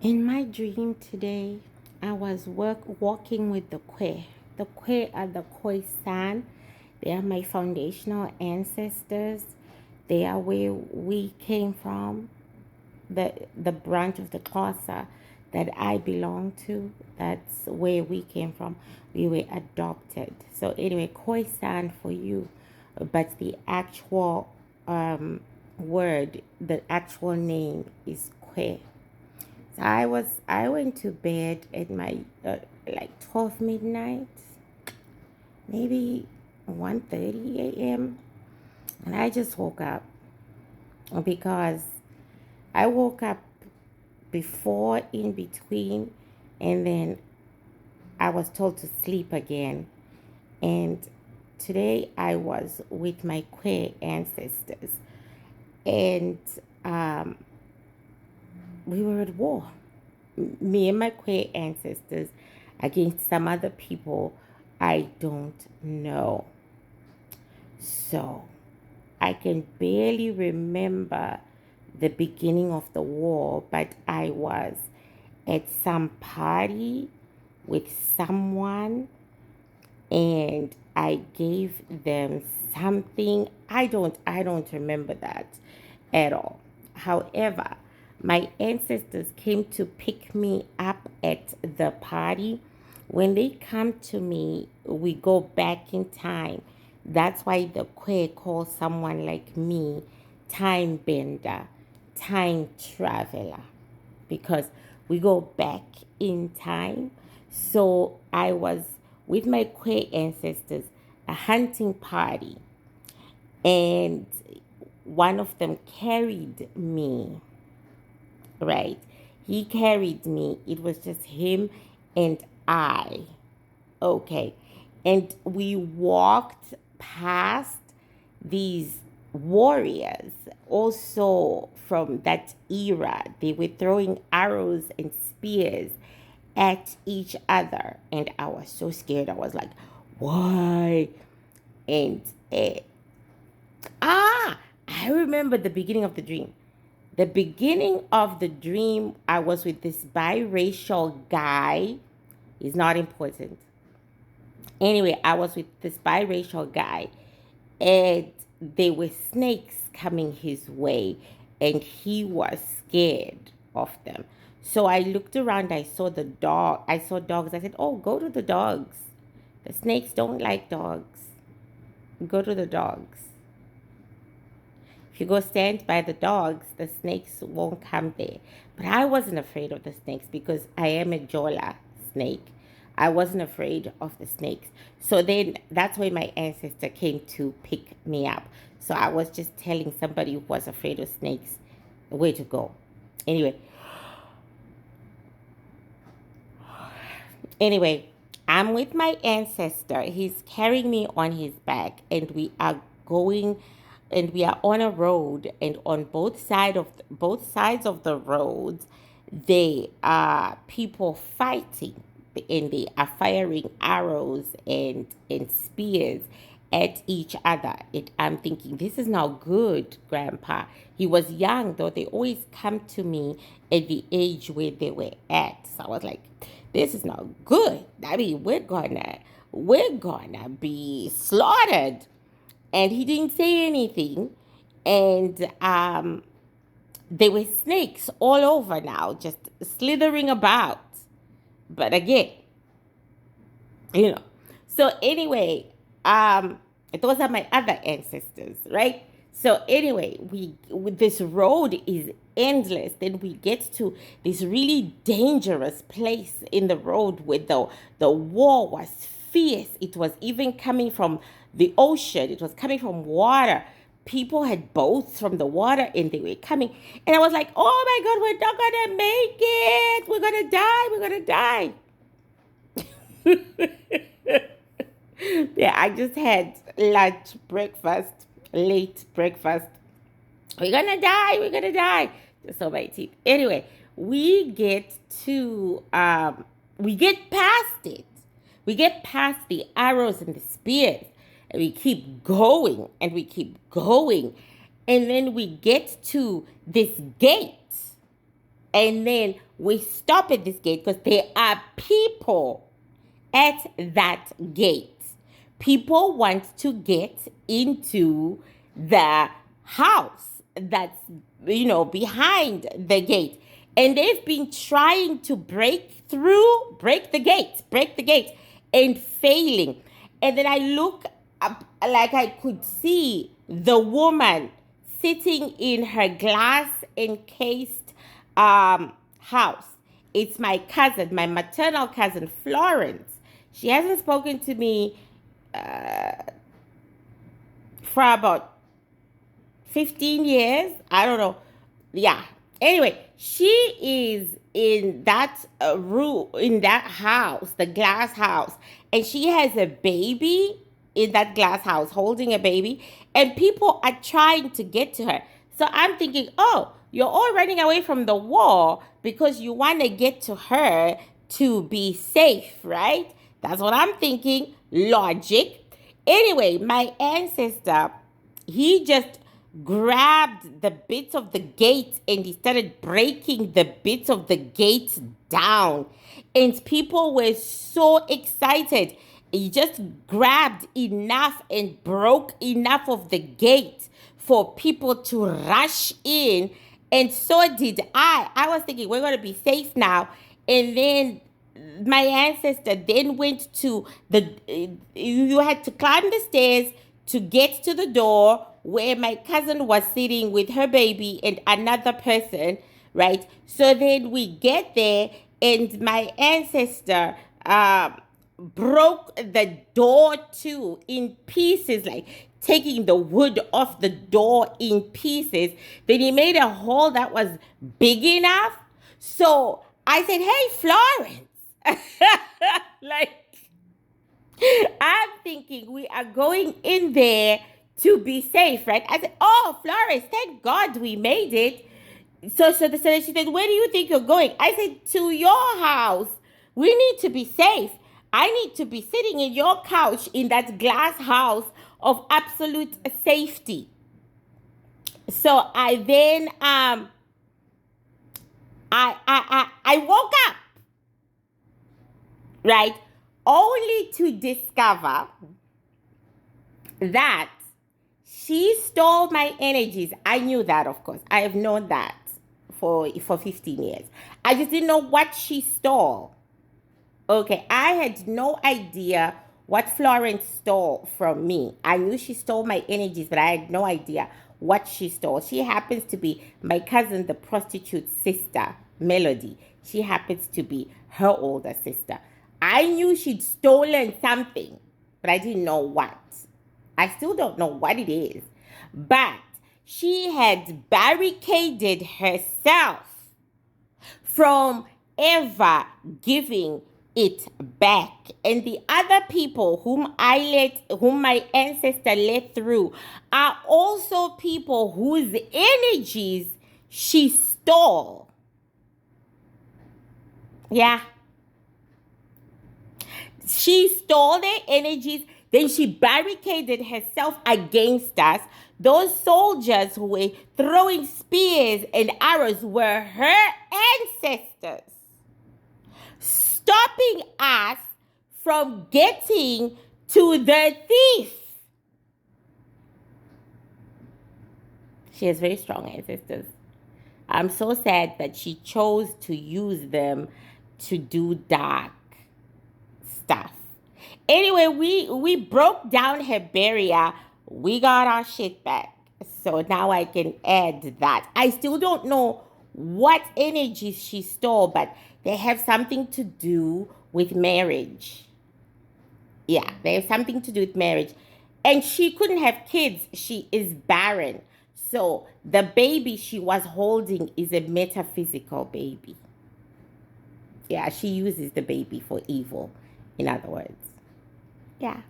In my dream today, I was walking with the Kwe. The Kwe are the Khoisan. They are my foundational ancestors. They are where we came from, the branch of the Xhosa that I belong to. That's where we came from. We were adopted. So anyway, Khoisan for you, but the actual word, the actual name is Kwe. So I went to bed at my like 12 midnight, maybe 1:30 a.m. and I just woke up because I woke up before, in between, and then I was told to sleep again. And today I was with my queer ancestors, and um, we were at war. Me and my queer ancestors against some other people I don't know. So I can barely remember the beginning of the war, but I was at some party with someone and I gave them something. I don't remember that at all. However, my ancestors came to pick me up at the party. When they come to me, we go back in time. That's why the Kwe calls someone like me time bender, time traveler, because we go back in time. So I was with my Kwe ancestors, a hunting party, and one of them carried me, right? He carried me. It was just him and I. Okay. And we walked past these warriors, also from that era. They were throwing arrows and spears at each other. And I was so scared. I was like, why? And uh, I remember the beginning of the dream. The beginning of the dream, I was with this biracial guy. He's not important. Anyway, I was with this biracial guy, and there were snakes coming his way, and he was scared of them. So I looked around, I saw the dog. I saw dogs. I said, oh, go to the dogs. The snakes don't like dogs. Go to the dogs. If you go stand by the dogs, the snakes won't come there. But I wasn't afraid of the snakes because I am a Jola snake. I wasn't afraid of the snakes. So then that's why my ancestor came to pick me up. So I was just telling somebody who was afraid of snakes where to go. Anyway, Anyway, I'm with my ancestor. He's carrying me on his back, and we are going, and we are on a road, and on both sides of the road, there are people fighting, and they are firing arrows and spears at each other. I'm thinking, this is not good, Grandpa. He was young, though. They always come to me at the age where they were at. So I was like, this is not good. I mean, we're gonna be slaughtered. And he didn't say anything. And there were snakes all over now, just slithering about. But again, you know. So anyway, those are my other ancestors, right? So anyway, this road is endless. Then we get to this really dangerous place in the road where the war was fierce. It was even coming from the ocean. It was coming from water. People had boats from the water and they were coming. And I was like, oh my God, we're not gonna make it. We're gonna die. We're gonna die. Yeah, I just had lunch, breakfast, late breakfast. We're gonna die. We're gonna die. Just so my teeth. Anyway, we get past it. We get past the arrows and the spears, and we keep going and we keep going, and then we get to this gate, and then we stop at this gate because there are people at that gate. People want to get into the house that's, behind the gate. And they've been trying to break the gate, and failing. And then I look up, like I could see the woman sitting in her glass encased house. It's my cousin, my maternal cousin, Florence. She hasn't spoken to me for about 15 years. I don't know. Yeah. Anyway, she is in that room, in that house, the glass house, and she has a baby in that glass house, holding a baby, and people are trying to get to her. So I'm thinking, oh, you're all running away from the war because you want to get to her to be safe, right? That's what I'm thinking. Logic. Anyway, my ancestor, he just grabbed the bits of the gate and he started breaking the bits of the gate down. And people were so excited. He just grabbed enough and broke enough of the gate for people to rush in. And so did I. I was thinking, we're going to be safe now. And then my ancestor then went to you had to climb the stairs to get to the door where my cousin was sitting with her baby and another person, right? So then we get there and my ancestor broke the door too in pieces, like taking the wood off the door in pieces. Then he made a hole that was big enough. So I said, hey, Florence. Like, I'm thinking we are going in there to be safe, right? I said, oh, Florence, thank God we made it. So she said, where do you think you're going? I said, to your house. We need to be safe. I need to be sitting in your couch in that glass house of absolute safety. So I then I woke up, right? Only to discover that she stole my energies. I knew that, of course. I have known that for 15 years. I just didn't know what she stole. Okay, I had no idea what Florence stole from me. I knew she stole my energies, but I had no idea what she stole. She happens to be my cousin, the prostitute sister, Melody. She happens to be her older sister. I knew she'd stolen something, but I didn't know what. I still don't know what it is. But she had barricaded herself from ever giving it back. And the other people whom my ancestor let through are also people whose energies she stole. Yeah. She stole their energies, then she barricaded herself against us. Those soldiers who were throwing spears and arrows were her ancestors, stopping us from getting to the thief. She has very strong ancestors. I'm so sad that she chose to use them to do dark stuff. Anyway, we broke down her barrier. We got our shit back. So now I can add that. I still don't know what energies she stole, but they have something to do with marriage. Yeah, they have something to do with marriage. And she couldn't have kids. She is barren. So the baby she was holding is a metaphysical baby. Yeah, she uses the baby for evil, in other words. Yeah.